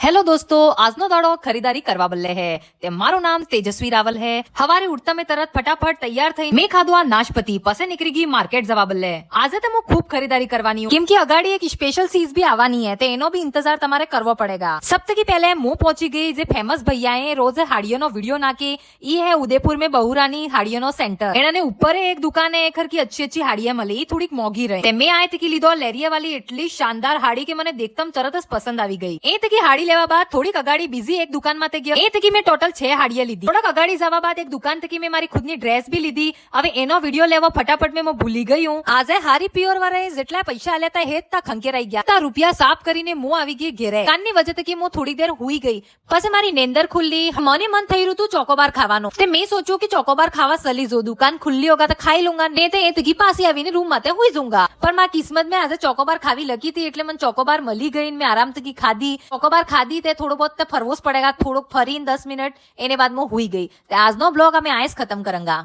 Hello દોસ્તો, આજનો દાડો ખરીદારી કરવા બદલે હે તે મારું નામ તેજસ્વી રાવલ હે। હવારે ઉઠતા મેં તરત ફટાફટ તૈયાર થઈ મેં ખાધું આ નાશપતિ, પછી નીકળી ગઈ માર્કેટ જવા બદલે। આજે તો હું ખૂબ ખરીદારી કરવાની હું, કેમ કે અગાડી એક સ્પેશિયલ ચીज भी આવવાની है, तो એનો भी इंतजार તમારે કરવો પડેगा। સપ્તાહ પહેલે હું પહોંચી ગઈ જે ફેમસ ભૈયા એ રોજ હાડીઓનો વિડિયો નાખી, ઈ है उदयपुर में बहुरानी हाड़ियों सेंटर। एनाने ऊपर एक दुकान है खर की अच्छी अच्छी हाड़ियां मली, थोड़ी मोंघी रहे। ते मैं आए तकी लीधो लेरिया वाली એટલી શાનદાર હાડી કે મને દેખતમ તરત જ પસંદ આવી ગઈ। એ તકી હાડી લેવા બાદ થોડીક અગાડી બીજી એક દુકાન માં ગયો, એ તકી મેં ટોટલ 6 હાડીયા લીધી। થોડક અગાડી જવા બાદ એક દુકાન તકી મેં મારી ખુદની ડ્રેસ બી લીધી। હવે એનો વિડિયો લેવો ફટાફટ મેં ભૂલી ગઈ હું। આજે હારી પ્યોર વાળાએ જેટલા પૈસા આલ્યા તા હેત તા ખંકેરાઈ ગયા તા રૂપિયા સાફ કરીને હું આવી ગઈ ઘેરે। કાનની વજહ તકી હું થોડી દેર હુઈ ગઈ, પછી મારી નેંદર ખુલ્લી, મને મન થઈ રહ્યું તું ચોકોબાર ખાવાનું। તે મેં સોચ્યું કે ચોકોબાર ખાવા ચલી જો, દુકાન ખુલ્લી હોગા તો ખાઈ લूंगा, नहीं तो એ તકી પાછી આવીને રૂમ માં હુઈ જूंगा। पर मां किस्मत में આજે ચોકોબાર ખાવી લકી थी, એટલે મને ચોકોબાર મળી ગઈ। મેં આરામ તકી ખાધી, ચોકોબાર ખાધી તે થોડો बहुत ફરવો જ પડેगा, થોડોક ફરીને 10 મિનિટ એને બાદ હું હુઈ ગઈ। આજનો બ્લોગ અમે આયસ ખતમ કરેंगा।